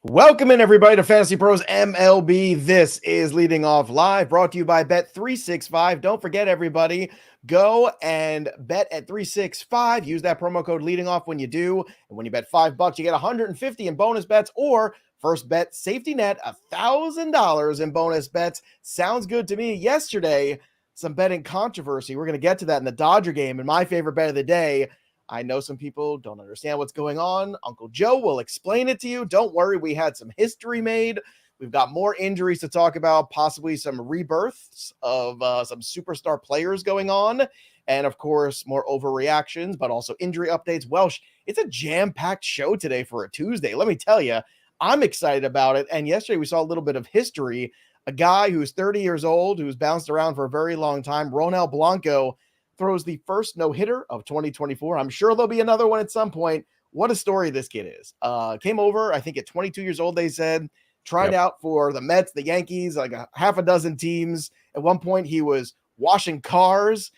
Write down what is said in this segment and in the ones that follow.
Welcome in, everybody, to Fantasy Pros MLB. This is Leading Off Live, brought to you by Bet365. Don't forget, everybody, go and bet at 365. Use that promo code Leading Off when you do. And when you bet $5, you get $150 in bonus bets, or first bet safety net, $1,000 in bonus bets. Sounds good to me. Yesterday, some betting controversy. We're going to get to that in the Dodger game. And my favorite bet of the day, I know some people don't understand what's going on. Uncle Joe will explain it to you. Don't worry, we had some history made. We've got more injuries to talk about, possibly some rebirths of some superstar players going on. And of course, more overreactions, but also injury updates. Welsh, it's a jam-packed show today for a Tuesday. Let me tell you, I'm excited about it. And yesterday we saw a little bit of history. A guy who's 30 years old, who's bounced around for a very long time, Ronel Blanco, throws the first no-hitter of 2024. I'm sure there'll be another one at some point. What a story this kid is. Came over, I think at 22 years old, they said, tried out for the Mets, the Yankees, like a half a dozen teams. At one point, he was washing cars.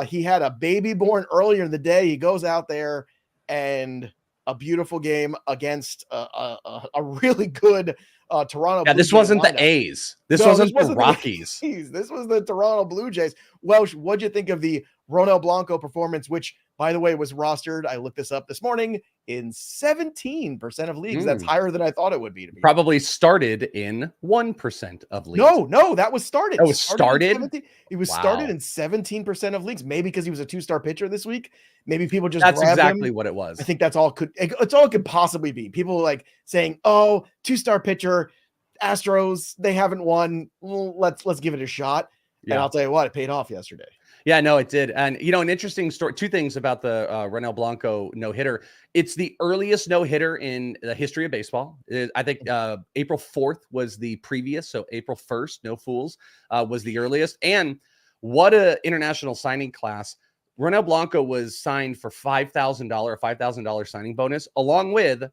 He had a baby born earlier in the day. He goes out there and a beautiful game against a really good Toronto. Yeah, this wasn't the A's. This wasn't the Rockies. This was the Toronto Blue Jays. Welsh, what'd you think of the Ronel Blanco performance, which, by the way, was rostered, I looked this up this morning, in 17% of leagues? That's higher than I thought it would be. Probably started in 1% of leagues. No, that was started. It was started? It was started in 17% of leagues, maybe because he was a two-star pitcher this week. Maybe people just That's grabbed exactly him. what it was. I think it's all it could possibly be. People like saying, oh, two-star pitcher, Astros, they haven't won. Well, let's give it a shot. Yeah. And I'll tell you what, it paid off yesterday. Yeah, no, it did. And, you know, an interesting story, two things about the Ronel Blanco no-hitter. It's the earliest no-hitter in the history of baseball. I think April 4th was the previous. So April 1st, no fools, was the earliest. And what a international signing class. Ronel Blanco was signed for $5,000 signing bonus, along with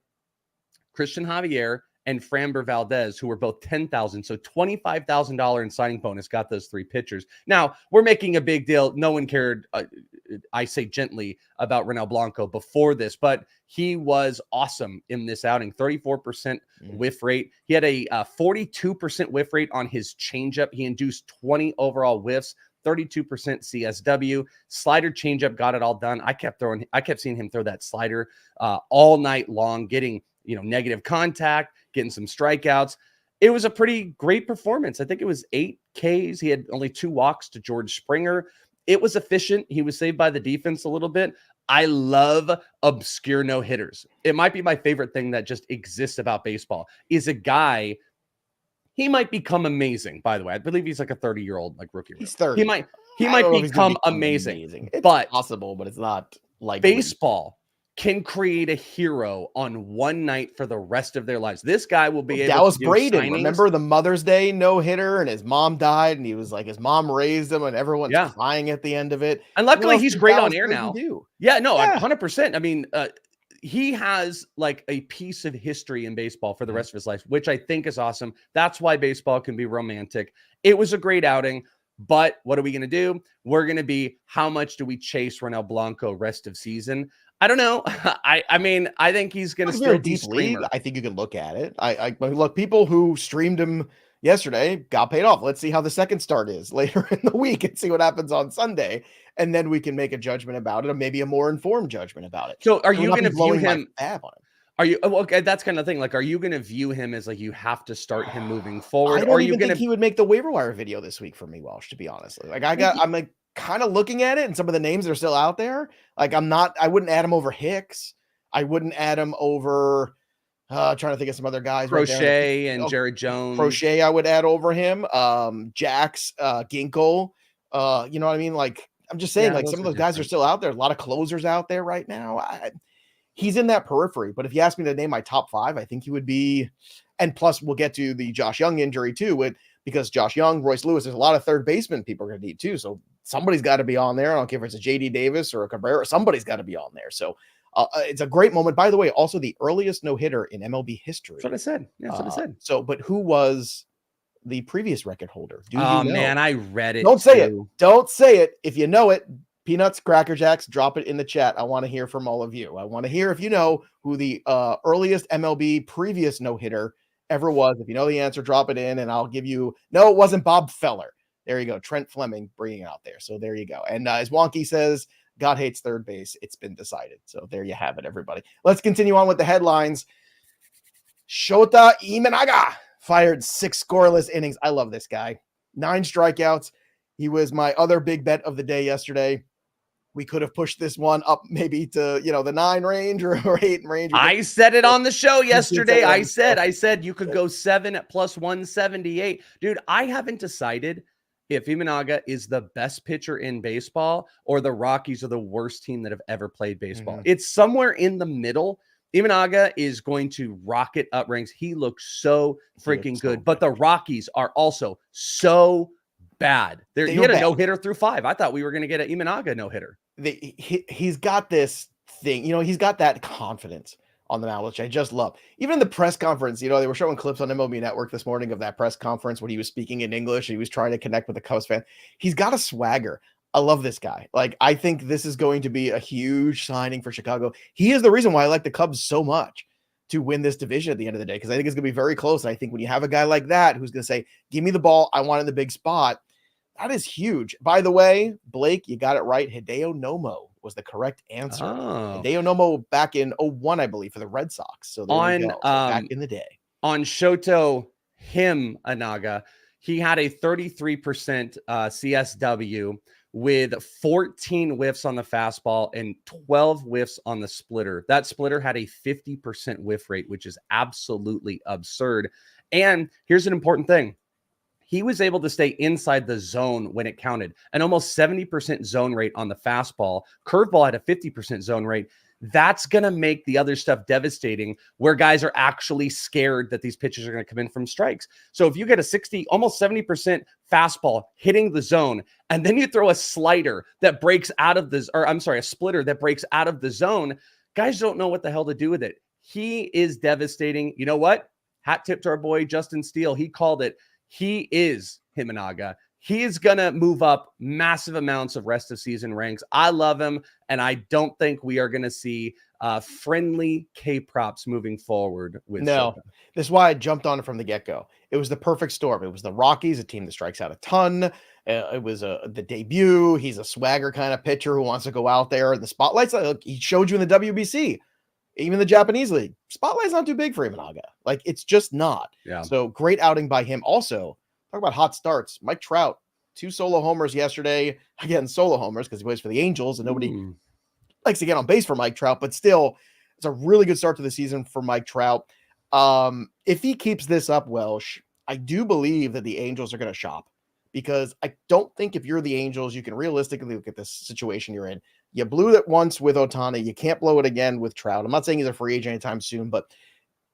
Christian Javier and Framber Valdez, who were both $10,000. So $25,000 in signing bonus got those three pitchers. Now, we're making a big deal. No one cared, I say gently, about Ronel Blanco before this, but he was awesome in this outing. 34% whiff rate. He had a 42% whiff rate on his changeup. He induced 20 overall whiffs. 32% CSW, slider changeup, got it all done. I kept seeing him throw that slider all night long, getting, negative contact, getting some strikeouts. It was a pretty great performance. I think it was 8 Ks. He had only 2 walks to George Springer. It was efficient. He was saved by the defense a little bit. I love obscure no-hitters. It might be my favorite thing that just exists about baseball is a guy. He might become amazing, by the way. I believe he's like a 30-year-old rookie. He's 30. He might become amazing. It's but possible, but it's not like baseball can create a hero on one night for the rest of their lives. This guy will be able Dallas to do Braden. signings. Remember the Mother's Day no-hitter, and his mom died, and he was like, his mom raised him, and everyone's crying at the end of it. And luckily, he's great on air now. Yeah, no, 100%. I mean, he has like a piece of history in baseball for the rest of his life, which I think is awesome. That's why baseball can be romantic. It was a great outing, but what are we going to do? We're going to be, how much do we chase Ronel Blanco rest of season? I don't know. I mean, I think he's going to still be deep league. I think you can look at it. I look, people who streamed him yesterday got paid off. Let's see how the second start is later in the week and see what happens on Sunday. And then we can make a judgment about it, or maybe a more informed judgment about it. So are you going to view him? Are you okay? That's kind of thing. Like, are you going to view him as like, you have to start him moving forward? I don't even think he would make the waiver wire video this week for me, Welsh, to be honest. Like I'm like kind of looking at it, and some of the names that are still out there. Like I wouldn't add him over Hicks. I wouldn't add him over trying to think of some other guys. Crochet and Jared Jones. Crochet I would add over him. Jax, Ginkle. You know what I mean? Like, I'm just saying, like, some of those guys are still out there. A lot of closers out there right now. He's in that periphery. But if you ask me to name my top 5, I think he would be. And plus, we'll get to the Josh Jung injury too, because Josh Jung, Royce Lewis, there's a lot of third basemen people are going to need too. So somebody's got to be on there. I don't care if it's a JD Davis or a Cabrera. Somebody's got to be on there. So it's a great moment. By the way, also the earliest no-hitter in MLB history. That's what I said. Yeah, that's what I said. So, but who was the previous record holder? Man, I read it. Don't say it. Don't say it. If you know it, Peanuts, Cracker Jacks, drop it in the chat. I want to hear from all of you. I want to hear if you know who the earliest MLB previous no-hitter ever was. If you know the answer, drop it in, and I'll give you. No, it wasn't Bob Feller. There you go. Trent Fleming bringing it out there. So there you go. And as Wonky says, God hates third base. It's been decided. So there you have it, everybody. Let's continue on with the headlines. Shota Imanaga fired 6 scoreless innings. I love this guy. 9 strikeouts. He was my other big bet of the day yesterday. We could have pushed this one up maybe to, the 9 range or 8 range. I said it on the show yesterday. I said you could go 7 at plus 178. Dude, I haven't decided if Imanaga is the best pitcher in baseball or the Rockies are the worst team that have ever played baseball. Mm-hmm. It's somewhere in the middle. Imanaga is going to rocket up ranks. He looks so freaking good, but the Rockies are also so bad. He had a no-hitter through 5. I thought we were going to get an Imanaga no-hitter. He's got this thing, he's got that confidence on the mound, which I just love. Even in the press conference, they were showing clips on MLB Network this morning of that press conference when he was speaking in English. He was trying to connect with the Cubs fan. He's got a swagger. I love this guy. Like, I think this is going to be a huge signing for Chicago. He is the reason why I like the Cubs so much to win this division at the end of the day, because I think it's going to be very close. And I think when you have a guy like that who's going to say, give me the ball, I want it in the big spot, that is huge. By the way, Blake, you got it right. Hideo Nomo was the correct answer. Oh. Hideo Nomo back in 2001, I believe, for the Red Sox. So there you go. Back in the day. On Shoto Imanaga, he had a 33% CSW with 14 whiffs on the fastball and 12 whiffs on the splitter. That splitter had a 50% whiff rate, which is absolutely absurd. And here's an important thing. He was able to stay inside the zone when it counted, an almost 70% zone rate on the fastball. Curveball had a 50% zone rate. That's going to make the other stuff devastating, where guys are actually scared that these pitches are going to come in from strikes. So if you get a almost 70% fastball hitting the zone, and then you throw a slider that breaks out of a splitter that breaks out of the zone, guys don't know what the hell to do with it. He is devastating. You know what? Hat tip to our boy, Justin Steele. He called it. He is Imanaga. He is going to move up massive amounts of rest of season ranks. I love him, and I don't think we are going to see friendly K-props moving forward with No, Shota. This is why I jumped on it from the get-go. It was the perfect storm. It was the Rockies, a team that strikes out a ton. It was the debut. He's a swagger kind of pitcher who wants to go out there in the spotlights. Look, he showed you in the WBC. Even the Japanese league, spotlight's not too big for Imanaga. Like, it's just not. Yeah. So great outing by him. Also, talk about hot starts. Mike Trout, 2 solo homers yesterday. Again, solo homers because he plays for the Angels, and nobody likes to get on base for Mike Trout. But still, it's a really good start to the season for Mike Trout. If he keeps this up, Welsh, I do believe that the Angels are going to shop, because I don't think if you're the Angels, you can realistically look at this situation you're in. You blew it once with Ohtani. You can't blow it again with Trout. I'm not saying he's a free agent anytime soon, but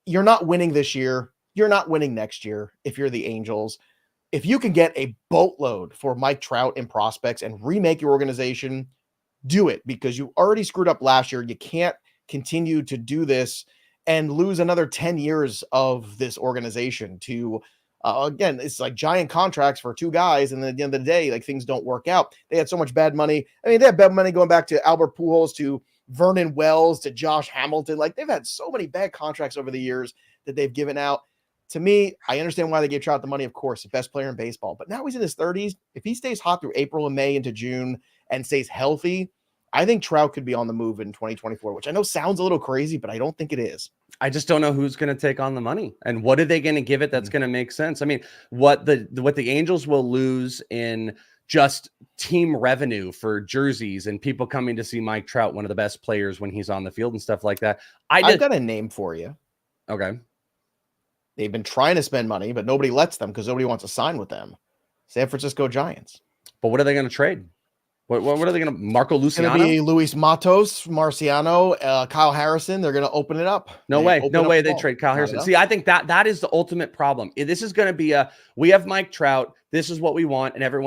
you're not winning this year. You're not winning next year if you're the Angels. If you can get a boatload for Mike Trout in prospects and remake your organization, do it, because you already screwed up last year. You can't continue to do this and lose another 10 years of this organization to again, it's like giant contracts for 2 guys, and then at the end of the day, like, things don't work out. They had so much bad money. I mean, they had bad money going back to Albert Pujols, to Vernon Wells, to Josh Hamilton. Like, they've had so many bad contracts over the years that they've given out. To me, I understand why they gave Trout the money, of course, the best player in baseball. But now he's in his 30s. If he stays hot through April and May into June and stays healthy, I think Trout could be on the move in 2024, which I know sounds a little crazy, but I don't think it is. I just don't know who's going to take on the money, and what are they going to give it that's going to make sense. I mean, what the Angels will lose in just team revenue for jerseys and people coming to see Mike Trout, one of the best players when he's on the field and stuff like that. I've got a name for you. Okay. They've been trying to spend money, but nobody lets them because nobody wants to sign with them. San Francisco Giants. But what are they going to trade? What are they going to? Marco Luciano? It's going to be Luis Matos, Marciano, Kyle Harrison. They're going to open it up. No way they trade Kyle Harrison. See, I think that is the ultimate problem. This is going to be we have Mike Trout. This is what we want. And every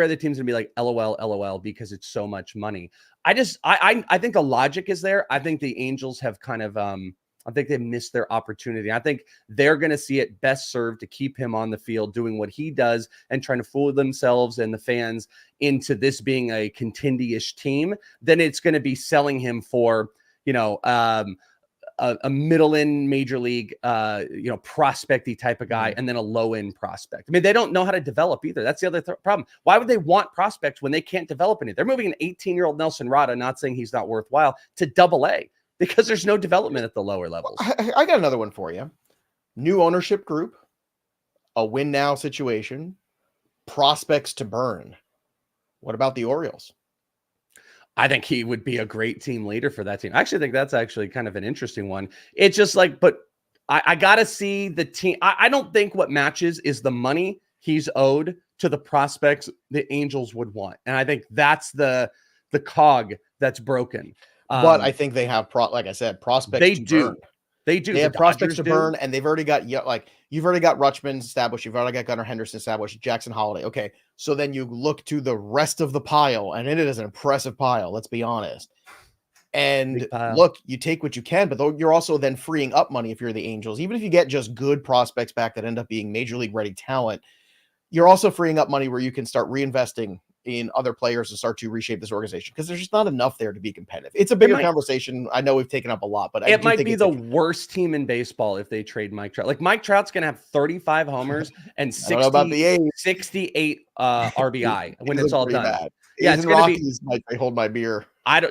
other team's going to be like, LOL, LOL, because it's so much money. I think the logic is there. I think the Angels have kind of I think they missed their opportunity. I think they're going to see it best served to keep him on the field doing what he does and trying to fool themselves and the fans into this being a contending-ish team. Then it's going to be selling him for, a middle-end major league, prospecty type of guy, and then a low-end prospect. I mean, they don't know how to develop either. That's the other problem. Why would they want prospects when they can't develop any? They're moving an 18-year-old Nelson Rada, not saying he's not worthwhile, to Double-A because there's no development at the lower levels. I got another one for you. New ownership group, a win now situation, prospects to burn. What about the Orioles? I think he would be a great team leader for that team. I actually think that's actually kind of an interesting one. It's just like, but I got to see the team. I don't think what matches is the money he's owed to the prospects the Angels would want. And I think that's the cog that's broken. But I think they have, like I said, prospects they to do. burn. They do. They have prospects to burn, and they've already got, you've already got Rutschman established. You've already got Gunnar Henderson established, Jackson Holiday. Okay, so then you look to the rest of the pile, and it is an impressive pile, let's be honest. And look, you take what you can, but you're also then freeing up money if you're the Angels. Even if you get just good prospects back that end up being major league ready talent, you're also freeing up money where you can start reinvesting in other players to start to reshape this organization because there's just not enough there to be competitive. It's a bigger conversation. I know we've taken up a lot, but it might be the worst team in baseball if they trade Mike Trout. Like Mike Trout's going to have 35 homers and 68 RBI when it's all done. Bad. Yeah, it's going to be. Might hold my beer.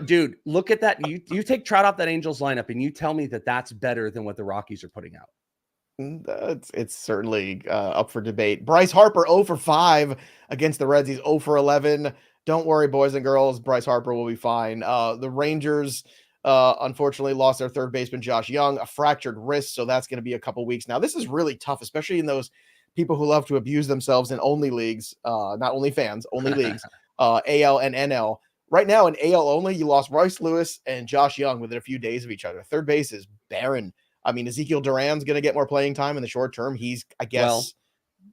Dude, look at that. You take Trout off that Angels lineup and you tell me that that's better than what the Rockies are putting out. It's certainly up for debate. Bryce Harper 0 for 5 against the Reds. He's 0 for 11. Don't worry, boys and girls. Bryce Harper will be fine. The Rangers unfortunately lost their third baseman, Josh Jung, a fractured wrist. So that's going to be a couple weeks. Now, this is really tough, especially in those people who love to abuse themselves in only leagues, not only fans, only leagues, AL and NL. Right now in AL only, you lost Royce Lewis and Josh Jung within a few days of each other. Third base is barren. I mean, Ezekiel Duran's going to get more playing time in the short term. He's, I guess,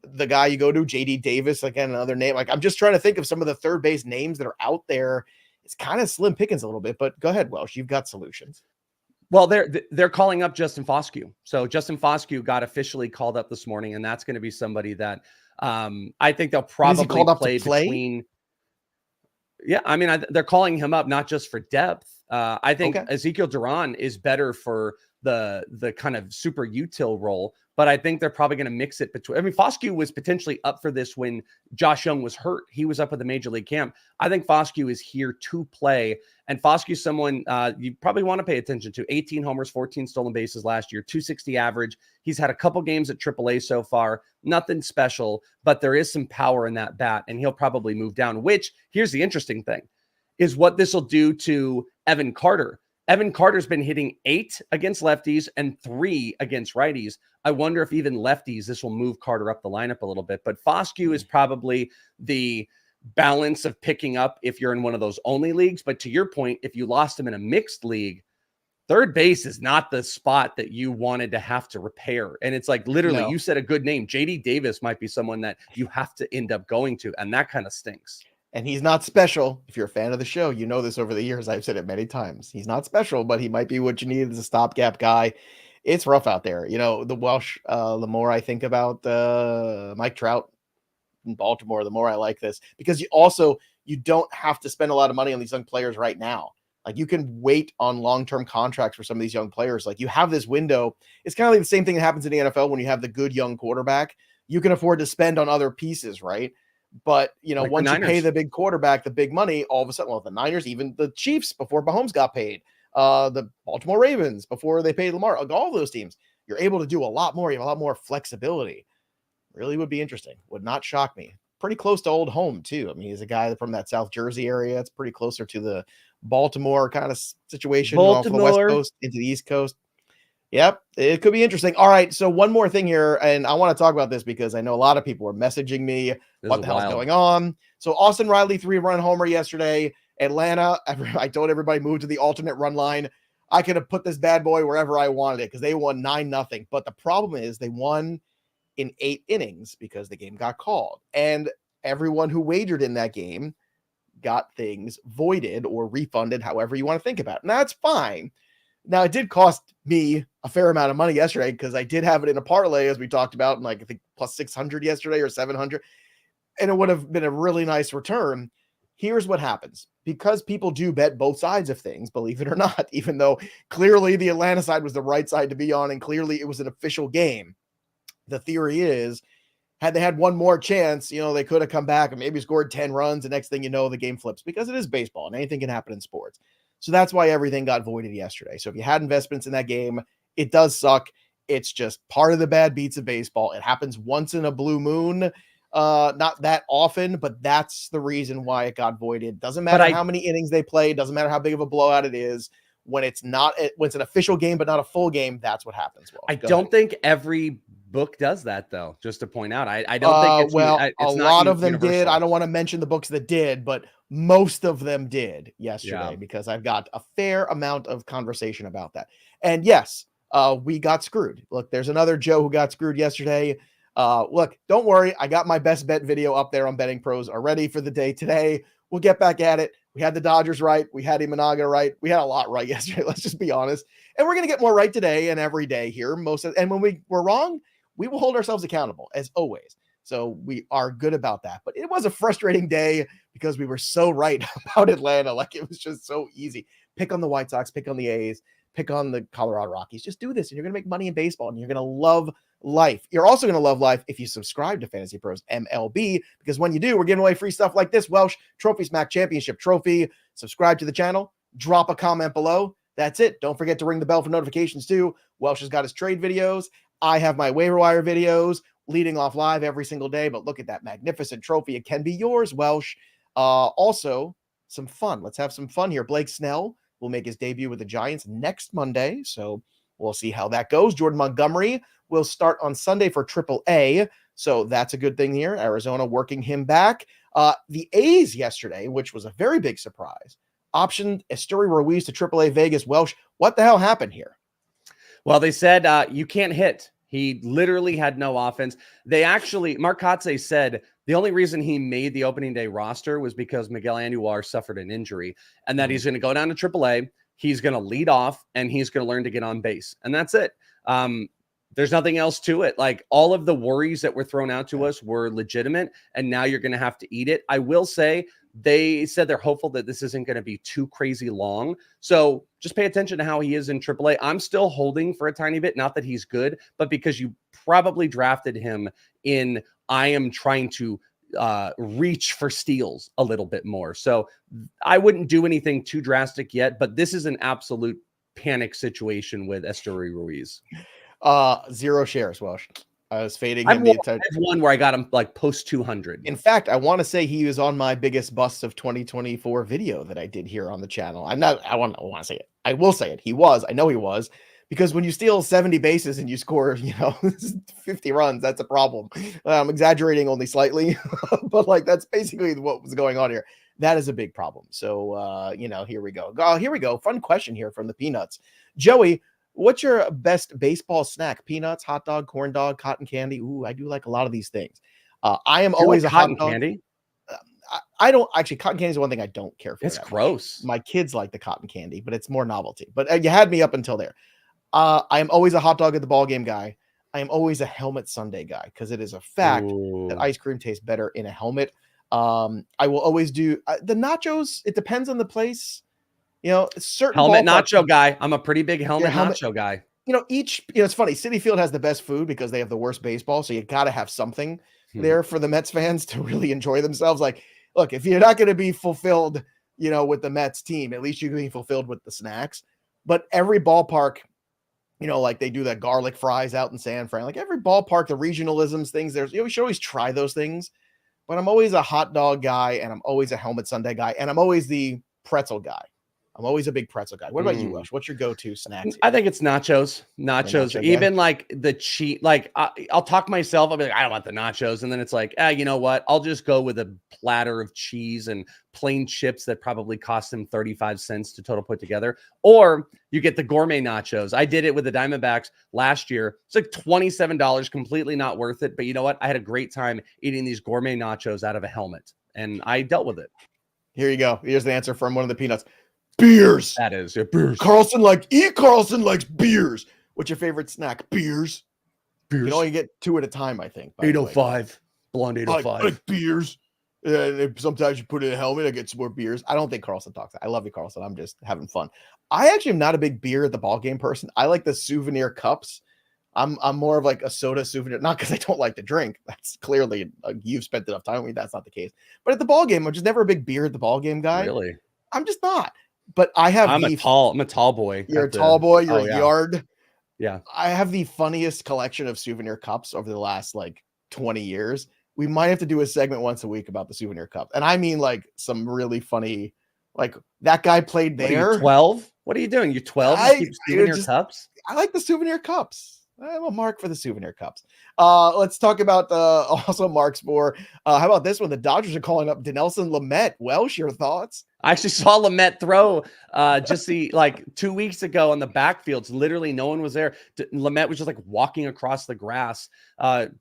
the guy you go to, JD Davis, again, another name. Like, I'm just trying to think of some of the third base names that are out there. It's kind of slim pickings a little bit, but go ahead, Welsh. You've got solutions. Well, they're calling up Justin Foscue. So Justin Foscue got officially called up this morning, and that's going to be somebody that I think they'll probably play between. Yeah, I mean, they're calling him up not just for depth. I think Ezekiel Duran is better for the kind of super util role, but I think they're probably going to mix it between. I mean, Foscue was potentially up for this when Josh Jung was hurt. He was up at the major league camp. I think Foscue is here to play, and Foscue is someone you probably want to pay attention to. 18 homers, 14 stolen bases last year, 260 average. He's had a couple games at AAA so far. Nothing special, but there is some power in that bat, and he'll probably move down, which here's the interesting thing, is what this will do to Evan Carter. Evan Carter's been hitting 8 against lefties and 3 against righties. I wonder if even lefties, this will move Carter up the lineup a little bit. But Foscue is probably the balance of picking up if you're in one of those only leagues. But to your point, if you lost him in a mixed league, third base is not the spot that you wanted to have to repair. And it's like literally, you said a good name. JD Davis might be someone that you have to end up going to. And that kind of stinks. And he's not special. If you're a fan of the show, you know this over the years. I've said it many times. He's not special, but he might be what you need as a stopgap guy. It's rough out there. You know, the Welsh, the more I think about Mike Trout in Baltimore, the more I like this. Because you don't have to spend a lot of money on these young players right now. Like, you can wait on long-term contracts for some of these young players. Like, you have this window. It's kind of like the same thing that happens in the NFL when you have the good young quarterback. You can afford to spend on other pieces, right? But, like once you pay the big quarterback the big money, all of a sudden, the Niners, even the Chiefs before Mahomes got paid, the Baltimore Ravens before they paid Lamar, all those teams, you're able to do a lot more. You have a lot more flexibility. Really would be interesting. Would not shock me. Pretty close to old home, too. I mean, he's a guy from that South Jersey area. It's pretty closer to the Baltimore kind of situation, off the West Coast into the East Coast. Yep, it could be interesting. All right, so one more thing here, and I want to talk about this because I know a lot of people are messaging me. What the hell's going on? So Austin Riley 3-run homer yesterday. Atlanta, I told everybody move to the alternate run line. I could have put this bad boy wherever I wanted it because they won 9-0. But the problem is they won in 8 innings because the game got called. And everyone who wagered in that game got things voided or refunded, however you want to think about it. And that's fine. Now, it did cost me a fair amount of money yesterday because I did have it in a parlay, as we talked about, and like I think plus 600 yesterday or 700, and it would have been a really nice return. Here's what happens. Because people do bet both sides of things, believe it or not, even though clearly the Atlanta side was the right side to be on and clearly it was an official game. The theory is, had they had one more chance, they could have come back and maybe scored 10 runs. The next thing you know, the game flips because it is baseball and anything can happen in sports. So that's why everything got voided yesterday. So if you had investments in that game, it does suck. It's just part of the bad beats of baseball. It happens once in a blue moon. Not that often, but that's the reason why it got voided. Doesn't matter how many innings they play. Doesn't matter how big of a blowout it is. When it's an official game, but not a full game, that's what happens. Well, I don't think every book does that, though. Just to point out, I don't think it's a lot of them did. I don't want to mention the books that did, but most of them did yesterday because I've got a fair amount of conversation about that. And yes, we got screwed. Look, there's another Joe who got screwed yesterday. Look, don't worry. I got my best bet video up there on Betting Pros already for the day today. We'll get back at it. We had the Dodgers right. We had Imanaga right. We had a lot right yesterday. Let's just be honest. And we're going to get more right today and every day here. And when we were wrong, we will hold ourselves accountable as always. So we are good about that. But it was a frustrating day because we were so right about Atlanta. Like it was just so easy. Pick on the White Sox, pick on the A's, pick on the Colorado Rockies. Just do this and you're going to make money in baseball and you're going to love life. You're also going to love life if you subscribe to Fantasy Pros MLB, because when you do, we're giving away free stuff like this Welsh Trophy Smack Championship trophy. Subscribe to the channel, drop a comment below. That's it. Don't forget to ring the bell for notifications too. Welsh has got his trade videos. I have my waiver wire videos leading off live every single day, but look at that magnificent trophy. It can be yours, Welsh. Also, some fun. Let's have some fun here. Blake Snell will make his debut with the Giants next Monday, so we'll see how that goes. Jordan Montgomery will start on Sunday for AAA, so that's a good thing here. Arizona working him back. The A's yesterday, which was a very big surprise, optioned Esteury Ruiz to AAA Vegas. Welsh, what the hell happened here? Well, they said you can't hit. He literally had no offense. Mark Kotze said the only reason he made the opening day roster was because Miguel Andujar suffered an injury and that he's going to go down to AAA. He's going to lead off and he's going to learn to get on base. And that's it. There's nothing else to it. Like all of the worries that were thrown out to us were legitimate. And now you're going to have to eat it. I will say they said they're hopeful that this isn't going to be too crazy long. So just pay attention to how he is in AAA. I'm still holding for a tiny bit. Not that he's good, but because you probably drafted him in, I am trying to reach for steals a little bit more. So I wouldn't do anything too drastic yet, but this is an absolute panic situation with Esteury Ruiz. 0 shares, Welsh. I was fading him I have one where I got him like post 200. In fact, I want to say he was on my biggest bust of 2024 video that I did here on the channel. I want to say it. I will say it. He was. I know he was. Because when you steal 70 bases and you score, 50 runs, that's a problem. I'm exaggerating only slightly, but like that's basically what was going on here. That is a big problem. So, here we go. Here we go. Fun question here from the Peanuts. Joey, what's your best baseball snack? Peanuts, hot dog, corn dog, cotton candy? Ooh, I do like a lot of these things. I am always a cotton hot dog. Candy. I don't actually. Cotton candy is one thing I don't care for. It's gross. My kids like the cotton candy, but it's more novelty. But you had me up until there. I am always a hot dog at the ball game guy. I am always a helmet Sunday guy because it is a fact that ice cream tastes better in a helmet. I will always do the nachos. It depends on the place. Certain helmet nacho guy. I'm a pretty big helmet nacho guy. It's funny. Citi Field has the best food because they have the worst baseball. So you got to have something there for the Mets fans to really enjoy themselves. Like, look, if you're not going to be fulfilled, with the Mets team, at least you can be fulfilled with the snacks. But every ballpark, like they do that garlic fries out in San Fran, like every ballpark, the regionalisms, things you should always try those things. But I'm always a hot dog guy and I'm always a helmet Sunday guy. And I'm always the pretzel guy. I'm always a big pretzel guy. What about you, Welsh? What's your go-to snack? I think it's nachos. Nachos. Even like the cheat, like I'll talk myself. I'll be like, I don't want the nachos. And then it's like, you know what? I'll just go with a platter of cheese and plain chips that probably cost them 35 cents to total put together. Or you get the gourmet nachos. I did it with the Diamondbacks last year. It's like $27, completely not worth it. But you know what? I had a great time eating these gourmet nachos out of a helmet and I dealt with it. Here you go. Here's the answer from one of the Peanuts. Beers. That is beers. Carlson likes beers. What's your favorite snack? Beers. You can only get 2 at a time, I think. 805. Blonde 805. I like beers. And sometimes you put in a helmet, I get some more beers. I don't think Carlson talks. I love you, Carlson. I'm just having fun. I actually am not a big beer at the ball game person. I like the souvenir cups. I'm more of like a soda souvenir, not because I don't like to drink. That's clearly you've spent enough time with me. That's not the case. But at the ball game, I'm just never a big beer at the ball game guy. Really? I'm just not. But I have I'm a tall boy. You're a tall boy. You're a yeah. yard. Yeah. I have the funniest collection of souvenir cups over the last like 20 years. We might have to do a segment once a week about the souvenir cup. And I mean like some really funny, like that guy played there. What are you, 12? What are you doing? You're 12? You keep souvenir cups? I like the souvenir cups. I'm a mark for the souvenir cups. Let's talk about also marks for how about this one? The Dodgers are calling up Dinelson Lamet. Welsh, your thoughts? I actually saw Lamet throw just 2 weeks ago on the backfields. Literally, no one was there. Lamet was just like walking across the grass,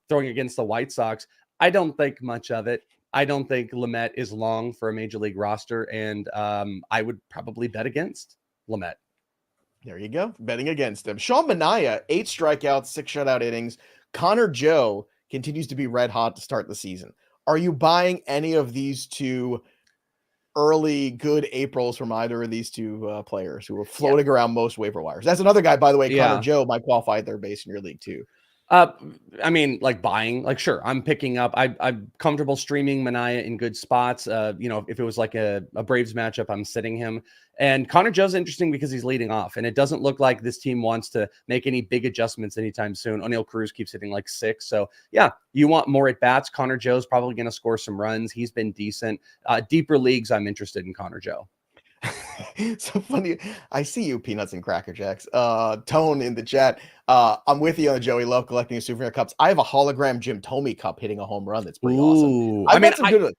throwing against the White Sox. I don't think much of it. I don't think Lamet is long for a major league roster, and I would probably bet against Lamet. There you go. Betting against him. Sean Manaea, 8 strikeouts, 6 shutout innings. Connor Joe continues to be red hot to start the season. Are you buying any of these two early good Aprils from either of these two players who are floating around most waiver wires? That's another guy, by the way, Connor Joe might qualify at third base in your league too. I mean, like buying, like, sure, I'm picking up. I'm comfortable streaming Manaea in good spots. If it was like a Braves matchup, I'm sitting him. And Connor Joe's interesting because he's leading off, and it doesn't look like this team wants to make any big adjustments anytime soon. O'Neal Cruz keeps hitting like 6. So yeah, you want more at bats. Connor Joe's probably going to score some runs. He's been decent. Deeper leagues, I'm interested in Connor Joe. So funny. I see you, Peanuts and Cracker Jacks. Tone in the chat. I'm with you on the Joey Love collecting souvenir cups. I have a hologram Jim Thome cup hitting a home run. That's pretty awesome.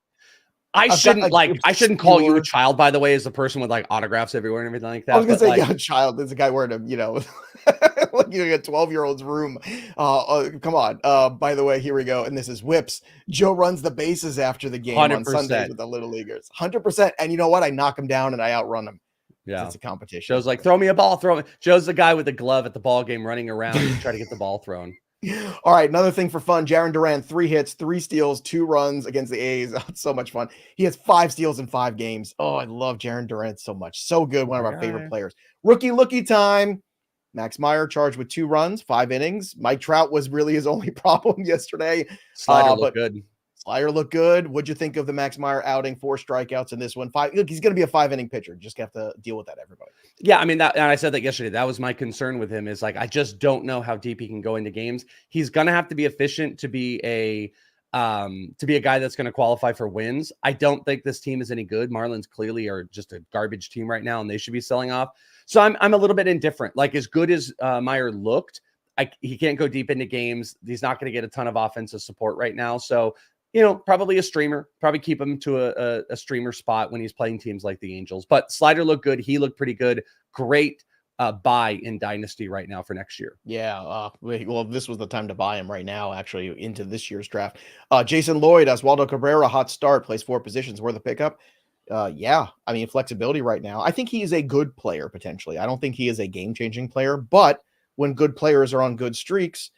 I shouldn't call you a child, by the way, as a person with like autographs everywhere and everything like that. I was gonna say, yeah, child. There's a guy wearing a, like a 12-year-old's room. Come on. By the way, here we go. And this is Whips. Joe runs the bases after the game 100%. On Sundays with the little leaguers. 100%. And you know what? I knock him down and I outrun him. Yeah, it's a competition. Joe's like, throw me a ball. Joe's the guy with the glove at the ball game running around to try to get the ball thrown. All right, another thing for fun. Jarren Duran, 3 hits, 3 steals, 2 runs against the A's. Oh, it's so much fun. He has 5 steals in 5 games. Oh, I love Jarren Duran so much. So good. One of our favorite players. Lookie time. Max Meyer charged with 2 runs, 5 innings. Mike Trout was really his only problem yesterday. Slider looked good. Slider looked good. What'd you think of the Max Meyer outing? 4 strikeouts in this one. 5. Look, he's going to be a 5-inning pitcher. Just have to deal with that, everybody. Yeah, I mean, and I said that yesterday. That was my concern with him, is like, I just don't know how deep he can go into games. He's going to have to be efficient to be a guy that's going to qualify for wins. I don't think this team is any good. Marlins clearly are just a garbage team right now, and they should be selling off. So I'm a little bit indifferent. Like, as good as Meyer looked, he can't go deep into games. He's not going to get a ton of offensive support right now. So, probably a streamer, probably keep him to a streamer spot when he's playing teams like the Angels. But Slider looked good. He looked pretty good. Great buy in Dynasty right now for next year. Yeah. Well, this was the time to buy him right now, actually, into this year's draft. Jason Lloyd, Oswaldo Cabrera, hot start, plays 4 positions. Worth a pickup. Yeah. I mean, flexibility right now. I think he is a good player, potentially. I don't think he is a game-changing player, but when good players are on good streaks,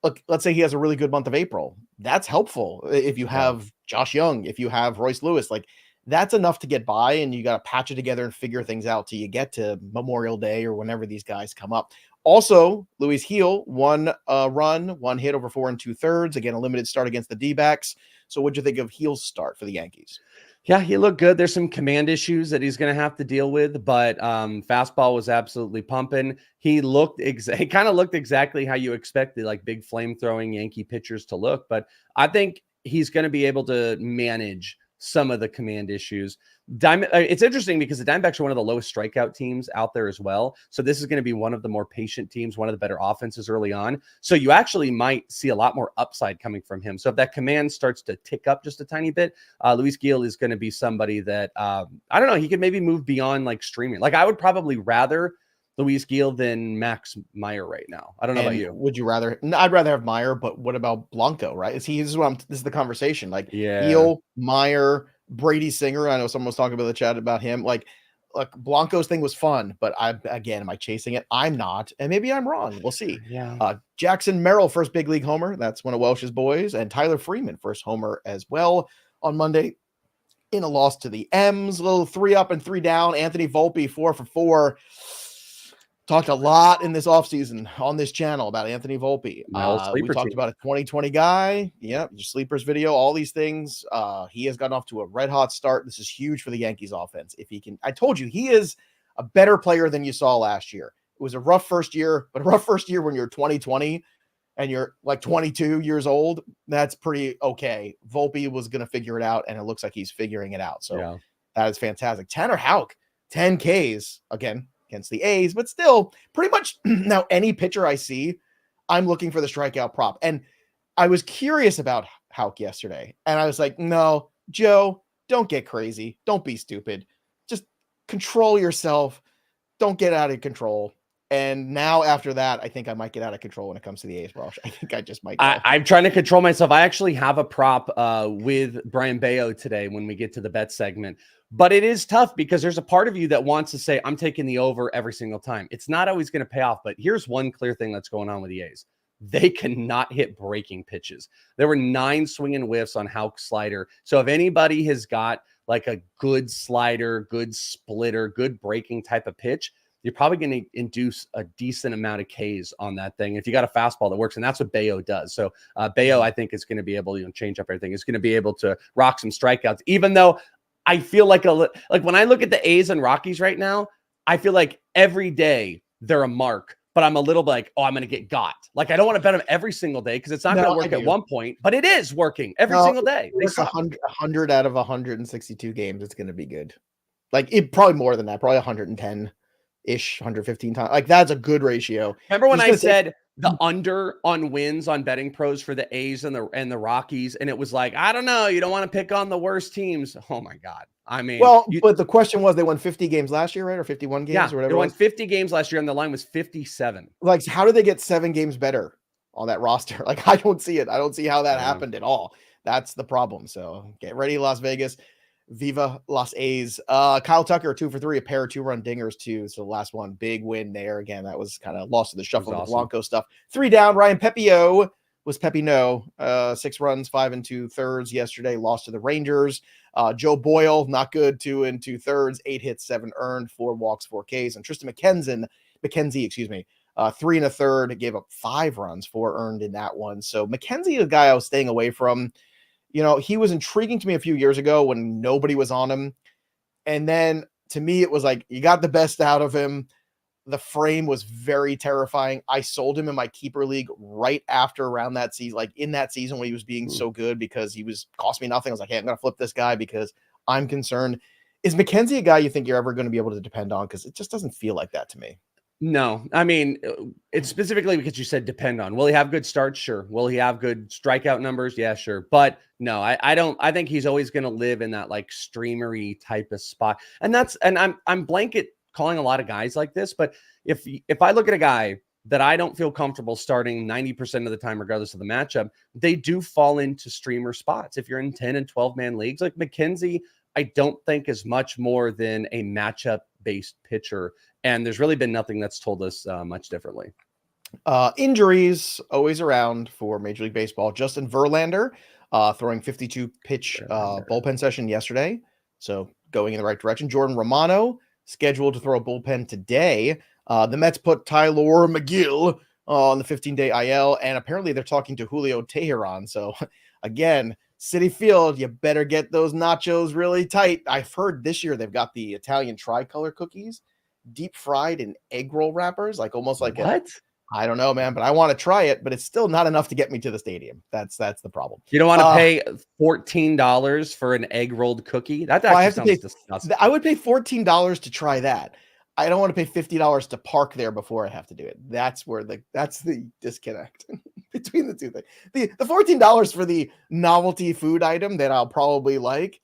look, let's say he has a really good month of April. That's helpful. If you have Josh Jung, if you have Royce Lewis, like that's enough to get by, and you got to patch it together and figure things out till you get to Memorial Day or whenever these guys come up. Also, Luis Gil, 1 run, 1 hit over 4 2/3. Again, a limited start against the D-backs. So what'd you think of Gil's start for the Yankees? Yeah, he looked good. There's some command issues that he's going to have to deal with, but fastball was absolutely pumping. He kind of looked exactly how you expect the like big flame throwing Yankee pitchers to look, but I think he's going to be able to manage some of the command issues. It's interesting because the Diamondbacks are one of the lowest strikeout teams out there as well. So this is going to be one of the more patient teams, one of the better offenses early on. So you actually might see a lot more upside coming from him. So if that command starts to tick up just a tiny bit, Luis Gil is going to be somebody that, I don't know, he could maybe move beyond like streaming. Like I would probably rather Luis Gil than Max Meyer right now. I don't know about you. Would you rather? I'd rather have Meyer, but what about Blanco, right? This is the conversation. Like yeah. Gil, Meyer, Brady Singer. I know someone was talking about the chat about him. Like look, Blanco's thing was fun, but am I chasing it? I'm not, and maybe I'm wrong. We'll see. Yeah. Jackson Merrill, first big league homer. That's one of Welsh's boys, and Tyler Freeman, first homer as well on Monday in a loss to the M's. A little 3 up and 3 down. Anthony Volpe, 4 for 4. Talked a lot in this offseason on this channel about Anthony Volpe. We talked about a 2020 guy. Yep, your sleepers video, all these things. He has gotten off to a red hot start. This is huge for the Yankees offense. If he can, I told you, he is a better player than you saw last year. It was a rough first year, but a rough first year when you're 2020 and you're like 22 years old, that's pretty okay. Volpe was going to figure it out, and it looks like he's figuring it out. So that is fantastic. Tanner Houck, 10 Ks again against the A's, but still pretty much now any pitcher I see, I'm looking for the strikeout prop. And I was curious about Houck yesterday, and I was like, no, Joe, don't get crazy. Don't be stupid. Just control yourself. Don't get out of control. And now after that, I think I might get out of control when it comes to the A's, Welsh. I think I just might. I'm trying to control myself. I actually have a prop with Brian Bayo today when we get to the bet segment. But it is tough because there's a part of you that wants to say, I'm taking the over every single time. It's not always going to pay off. But here's one clear thing that's going on with the A's. They cannot hit breaking pitches. There were 9 swinging whiffs on Houck's slider. So if anybody has got like a good slider, good splitter, good breaking type of pitch, you're probably going to induce a decent amount of Ks on that thing. If you got a fastball that works, and that's what Bayo does. So Bayo, I think, is going to be able to change up everything. Is going to be able to rock some strikeouts, even though I feel like when I look at the A's and Rockies right now, I feel like every day they're a mark, but I'm a little like, oh, I'm going to get got. Like, I don't want to bet them every single day because it's not going to work at one point, but it is working every single day. It's 100 out of 162 games. It's going to be good. Like, it probably more than that, probably 110-ish, 115 times. Like, that's a good ratio. Remember when I said the under on wins on betting pros for the A's and the Rockies, and it was like, I don't know, you don't want to pick on the worst teams. Oh my God. I mean, but the question was, they won 50 games last year, right? Or 51 games or whatever. They won 50 games last year, and the line was 57. Like, how did they get 7 games better on that roster? Like, I don't see it. I don't see how that happened at all. That's the problem. So get ready, Las Vegas. Viva Las A's. Kyle Tucker, 2 for 3, a pair of 2-run dingers too. So the last one, big win there. Again, that was kind of lost to the shuffle of the Blanco stuff. 3 down. Ryan Pepio was Pepino. 6 runs, 5 2/3 yesterday. Lost to the Rangers. Joe Boyle, not good. 2 2/3, 8 hits, 7 earned, 4 walks, 4 Ks. And Tristan McKenzie, 3 1/3, gave up 5 runs, 4 earned in that one. So McKenzie is a guy I was staying away from. You know, he was intriguing to me a few years ago when nobody was on him. And then to me, it was like, you got the best out of him. The frame was very terrifying. I sold him in my keeper league right after around that season, like in that season when he was being so good, because he was cost me nothing. I was like, hey, I'm going to flip this guy because I'm concerned. Is McKenzie a guy you think you're ever going to be able to depend on? Because it just doesn't feel like that to me. No, I mean, it's specifically because you said depend on. Will he have good starts? Sure. Will he have good strikeout numbers? Yeah, sure. But no, I don't. I think he's always going to live in that like streamery type of spot. And I'm blanket calling a lot of guys like this. But if I look at a guy that I don't feel comfortable starting 90% of the time, regardless of the matchup, they do fall into streamer spots. If you're in 10 and 12 man leagues, like McKenzie, I don't think is much more than a matchup based pitcher. And there's really been nothing that's told us much differently. Injuries always around for Major League Baseball. Justin Verlander throwing 52 pitch bullpen session yesterday. So going in the right direction. Jordan Romano scheduled to throw a bullpen today. The Mets put Tyler McGill on the 15-day IL, and apparently they're talking to Julio Teheran. So again, Citi Field, you better get those nachos really tight. I've heard this year they've got the Italian tricolor cookies deep fried in egg roll wrappers, like almost like what? I don't know, man, but I want to try it, but it's still not enough to get me to the stadium. That's the problem. You don't want to pay $14 for an egg rolled cookie? That actually sounds disgusting. I would pay $14 to try that. I don't want to pay $50 to park there before I have to do it. That's the disconnect between the two things. The $14 for the novelty food item that I'll probably like,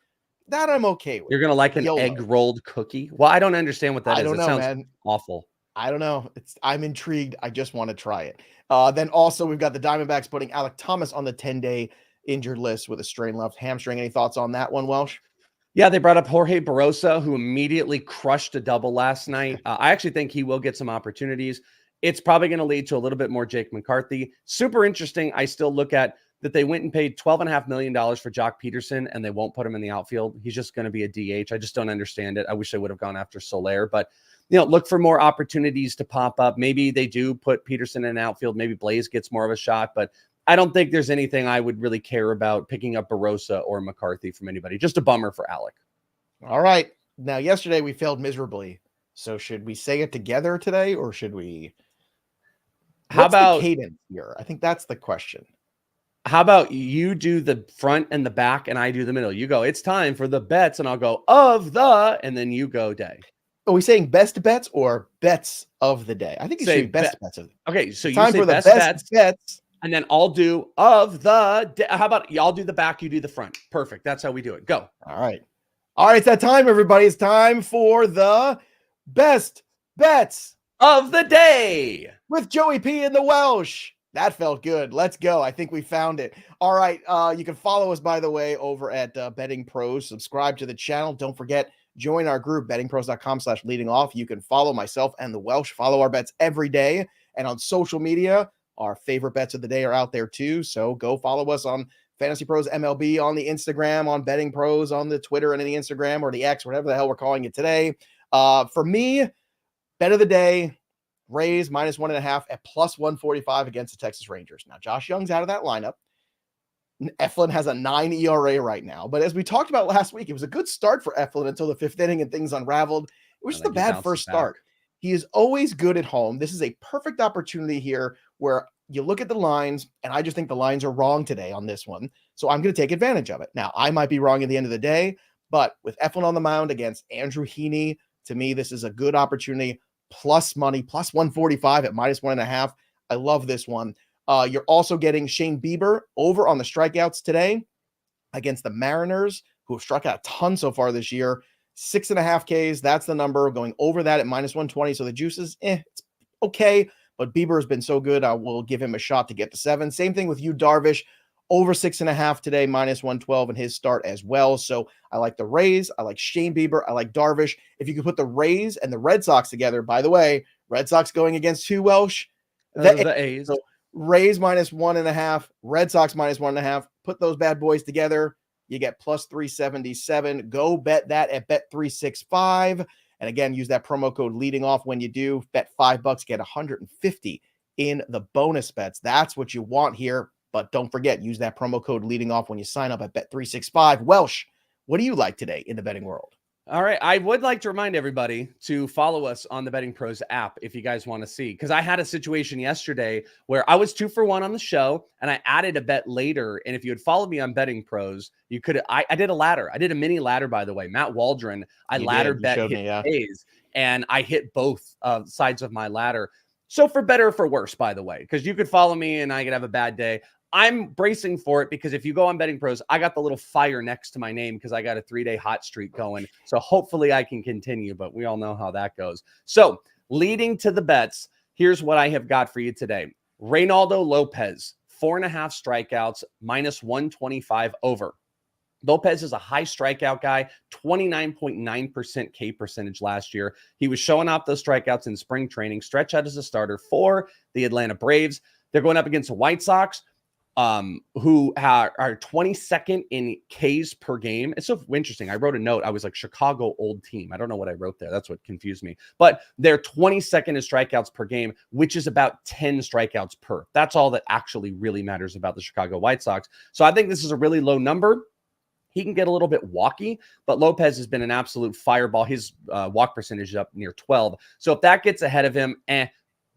that I'm okay with. You're gonna like an egg rolled cookie? Well, I don't understand what that is. I don't know, sounds man. Awful. I don't know. I'm intrigued. I just want to try it. Then also we've got the Diamondbacks putting Alek Thomas on the 10-day injured list with a strained left hamstring. Any thoughts on that one, Welsh? Yeah, they brought up Jorge Barrosa, who immediately crushed a double last night. I actually think he will get some opportunities. It's probably going to lead to a little bit more Jake McCarthy. Super interesting. I still look at that they went and paid $12.5 million for Jock Peterson, and they won't put him in the outfield. He's just going to be a DH. I just don't understand it. I wish they would have gone after Soler, but look for more opportunities to pop up. Maybe they do put Peterson in outfield. Maybe Blaze gets more of a shot, but I don't think there's anything I would really care about picking up Barrosa or McCarthy from anybody. Just a bummer for Alec. All right. Now, yesterday we failed miserably. So should we say it together today, or should we? How What's about the cadence here? I think that's the question. How about you do the front and the back and I do the middle? You go, it's time for the bets, and I'll go of the, and then you go day. Are we saying best bets or bets of the day? I think it should be best bets of the day. Okay, so it's you time say for the best bets. And then I'll do of the day. How about y'all do the back, you do the front? Perfect. That's how we do it. Go. All right. All right, it's that time, everybody. It's time for the best bets of the day with Joey P and the Welsh. That felt good. Let's go. I think we found it. All right. You can follow us, by the way, over at Betting Pros. Subscribe to the channel. Don't forget, join our group, bettingpros.com/leadingoff. You can follow myself and the Welsh. Follow our bets every day. And on social media, our favorite bets of the day are out there too. So go follow us on Fantasy Pros MLB, on the Instagram, on Betting Pros, on the Twitter and the Instagram or the X, whatever the hell we're calling it today. For me, bet of the day, Rays -1.5 at +145 against the Texas Rangers. Now, Josh Jung's out of that lineup. Eflin has a 9 ERA right now. But as we talked about last week, it was a good start for Eflin until the 5th inning and things unraveled. It was just a bad first start. He is always good at home. This is a perfect opportunity here where you look at the lines, and I just think the lines are wrong today on this one. So I'm going to take advantage of it. Now, I might be wrong at the end of the day, but with Eflin on the mound against Andrew Heaney, to me, this is a good opportunity. Plus money, +145 at -1.5. I love this one. You're also getting Shane Bieber over on the strikeouts today against the Mariners, who have struck out a ton so far this year. 6.5 Ks, that's the number. Going over that at -120. So the juice is it's okay, but Bieber has been so good, I will give him a shot to get to 7. Same thing with you, Darvish. Over 6.5 today, -112 in his start as well. So I like the Rays. I like Shane Bieber. I like Darvish. If you could put the Rays and the Red Sox together, by the way, Red Sox going against who, Welsh? The A's. So Rays -1.5, Red Sox -1.5. Put those bad boys together. You get +377. Go bet that at bet365. And again, use that promo code leading off when you do. Bet $5, get 150 in the bonus bets. That's what you want here. But don't forget, use that promo code leading off when you sign up at Bet365. Welsh, what do you like today in the betting world? All right. I would like to remind everybody to follow us on the Betting Pros app if you guys want to see, because I had a situation yesterday where I was 2 for 1 on the show and I added a bet later. And if you had followed me on Betting Pros, you could, I did a ladder. I did a mini ladder, by the way. Matt Waldron, I laddered bet A's, and I hit both sides of my ladder. So for better or for worse, by the way, because you could follow me and I could have a bad day. I'm bracing for it because if you go on Betting Pros, I got the little fire next to my name because I got a 3-day hot streak going. So hopefully I can continue, but we all know how that goes. So leading to the bets, here's what I have got for you today. Reynaldo Lopez, 4.5 strikeouts, -125 over. Lopez is a high strikeout guy, 29.9% K percentage last year. He was showing off those strikeouts in spring training, stretch out as a starter for the Atlanta Braves. They're going up against the White Sox, who are 22nd in Ks per game. It's so interesting. I wrote a note. I was like, Chicago old team. I don't know what I wrote there. That's what confused me. But they're 22nd in strikeouts per game, which is about 10 strikeouts per. That's all that actually really matters about the Chicago White Sox. So I think this is a really low number. He can get a little bit walky, but Lopez has been an absolute fireball. His walk percentage is up near 12. So if that gets ahead of him,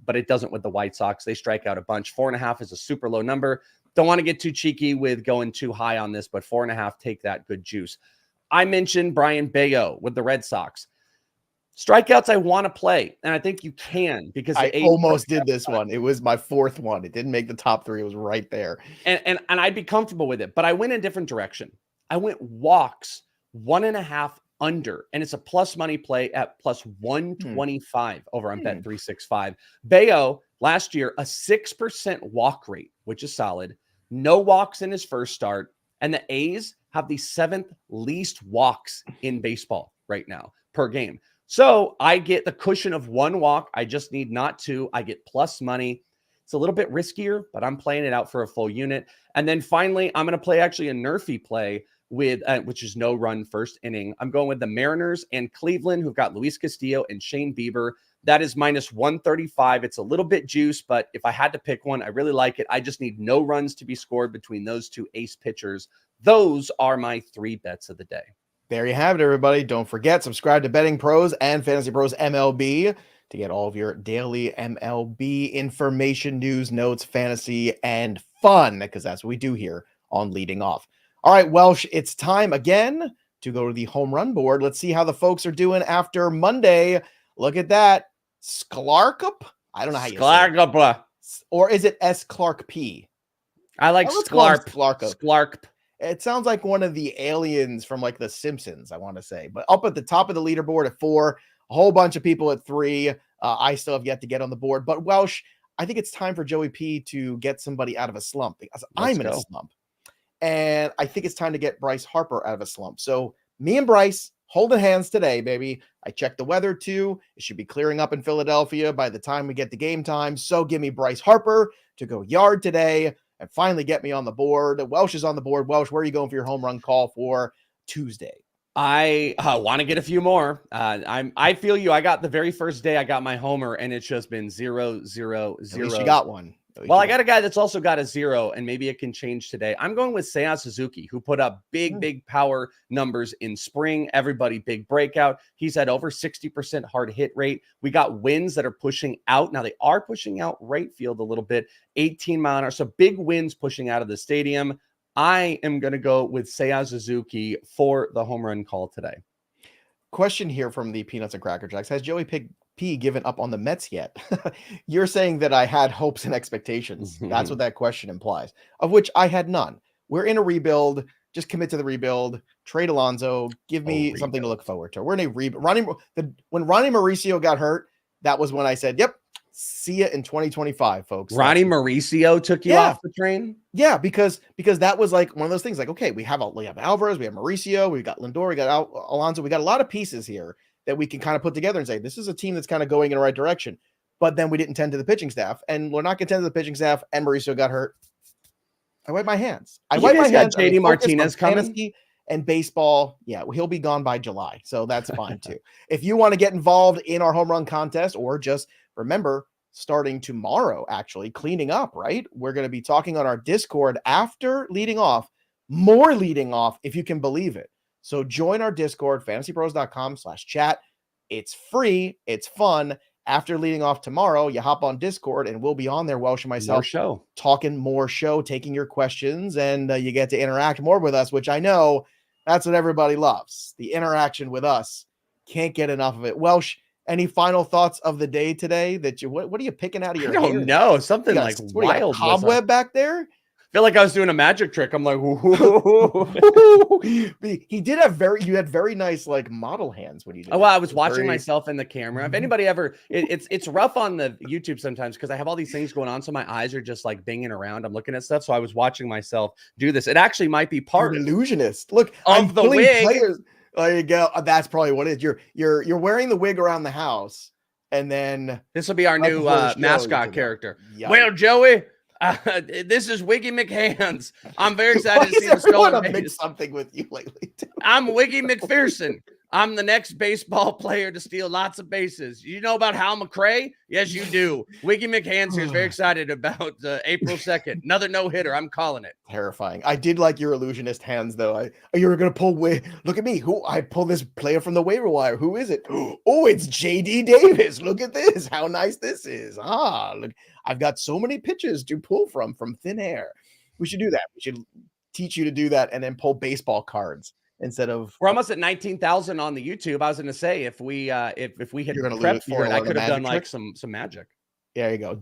but it doesn't with the White Sox. They strike out a bunch. 4.5 is a super low number. Don't want to get too cheeky with going too high on this, but 4.5, take that good juice. I mentioned Brian Bayo with the Red Sox. Strikeouts I want to play, and I think you can because I almost did this one. It was my 4th one. It didn't make the top 3. It was right there. And I'd be comfortable with it, but I went a different direction. I went walks 1.5 under, and it's a plus money play at +125 over on Bet365. Bayo last year, a 6% walk rate, which is solid. No walks in his first start, and the A's have the 7th least walks in baseball right now per game. So I get the cushion of 1 walk. I just need not 2. I get plus money. It's a little bit riskier, but I'm playing it out for a full unit. And then finally, I'm going to play actually a nerfy play with, which is no run first inning. I'm going with the Mariners and Cleveland, who've got Luis Castillo and Shane Bieber. That is minus 135. It's a little bit juice, but if I had to pick one, I really like it. I just need no runs to be scored between those 2 ace pitchers. Those are my 3 bets of the day. There you have it, everybody. Don't forget, subscribe to Betting Pros and Fantasy Pros MLB to get all of your daily MLB information, news, notes, fantasy, and fun, because that's what we do here on Leading Off. All right, Welsh, it's time again to go to the home run board. Let's see how the folks are doing after Monday. Look at that. Sklarkup? I don't know how you say it. Or is it S. Clark P? I like Sklarp. Sklarp. It sounds like one of the aliens from like The Simpsons, I want to say. But up at the top of the leaderboard at 4, a whole bunch of people at 3. I still have yet to get on the board. But Welsh, I think it's time for Joey P to get somebody out of a slump, because I'm in a slump. And I think it's time to get Bryce Harper out of a slump. So me and Bryce holding hands today, baby. I checked the weather too. It should be clearing up in Philadelphia by the time we get to game time. So give me Bryce Harper to go yard today and finally get me on the board. Welsh is on the board. Welsh, where are you going for your home run call for Tuesday? I want to get a few more. I feel you. I got the very first day I got my homer, and it's just been 0, 0, 0. At least you got one. Well, I got a guy that's also got a 0, and maybe it can change today. I'm going with Seiya Suzuki, who put up big power numbers in spring. Everybody, big breakout. He's had over 60% hard hit rate. We got winds that are pushing out. Now, they are pushing out right field a little bit, 18 mile an hour. So big winds pushing out of the stadium. I am going to go with Seiya Suzuki for the home run call today. Question here from the Peanuts and Cracker Jacks. Has Joey P given up on the Mets yet? You're saying that I had hopes and expectations. That's what that question implies, of which I had none. We're in a rebuild. Just commit to the rebuild. Trade Alonso. Give me something to look forward to. We're in a rebuild. When Ronnie Mauricio got hurt, that was when I said, yep, see ya in 2025, folks. Ronnie Mauricio took you off the train? Yeah, because that was like one of those things like, okay, we have Alvarez, we have Mauricio, we got Lindor, we got Alonso, we got a lot of pieces here that we can kind of put together and say, this is a team that's kind of going in the right direction. But then we didn't tend to the pitching staff, and we're not content to the pitching staff, and Mauricio got hurt. I wipe my hands. I wipe my hands. JD Martinez coming and baseball. Yeah, he'll be gone by July. So that's fine too. If you want to get involved in our home run contest, or just remember, starting tomorrow, actually cleaning up, right? We're going to be talking on our Discord after leading off, more leading off, if you can believe it. So join our Discord, fantasypros.com/chat. It's free. It's fun. After leading off tomorrow, you hop on Discord and we'll be on there, Welsh and myself, talking more show, taking your questions, and you get to interact more with us, which I know that's what everybody loves. The interaction with us. Can't get enough of it. Welsh, any final thoughts of the day today? That you what are you picking out of your hair? I don't know. Something like wild. Cobweb back there? I feel like I was doing a magic trick. I'm like, he did have you had very nice like model hands when you did. Oh, well, I was watching myself in the camera. If anybody ever, it's rough on the YouTube sometimes because I have all these things going on, so my eyes are just like binging around. I'm looking at stuff, so I was watching myself do this. It actually might be part illusionist. Look, of the wig. Players. There you go. That's probably what it is. You're wearing the wig around the house, and then this will be our new mascot character. Well, Joey. This is Wiggy McHands. I'm very excited to see the stolen base. Mix something with you lately. I'm Wiggy McPherson. I'm the next baseball player to steal lots of bases. You know about Hal McRae? Yes, you do. Wiggy McHands here is very excited about April 2nd. Another no-hitter. I'm calling it. Terrifying. I did like your illusionist hands, though. You were going to pull look at me. I pulled this player from the waiver wire. Who is it? Oh, it's JD Davis. Look at this. How nice this is. Look. I've got so many pitches to pull from thin air. We should do that. We should teach you to do that and then pull baseball cards instead of. We're almost at 19,000 on the YouTube. I was going to say if we had prepped for it, I could have done like some magic. There you go.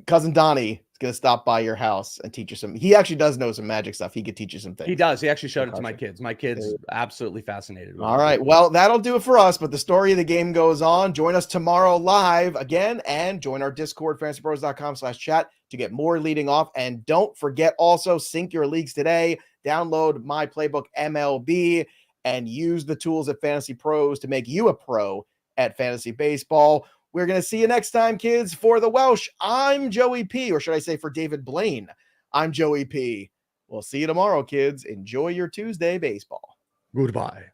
Cousin Donnie is going to stop by your house and teach you some. He actually does know some magic stuff. He could teach you some things. He does. He actually showed it to my kids. My kids absolutely fascinated. All right. Well, that'll do it for us. But the story of the game goes on. Join us tomorrow live again and join our Discord, fantasypros.com/chat to get more leading off. And don't forget also sync your leagues today. Download My Playbook MLB and use the tools at Fantasy Pros to make you a pro at fantasy baseball. We're going to see you next time, kids. For the Welsh, I'm Joey P, or should I say for David Blaine, I'm Joey P. We'll see you tomorrow, kids. Enjoy your Tuesday baseball. Goodbye.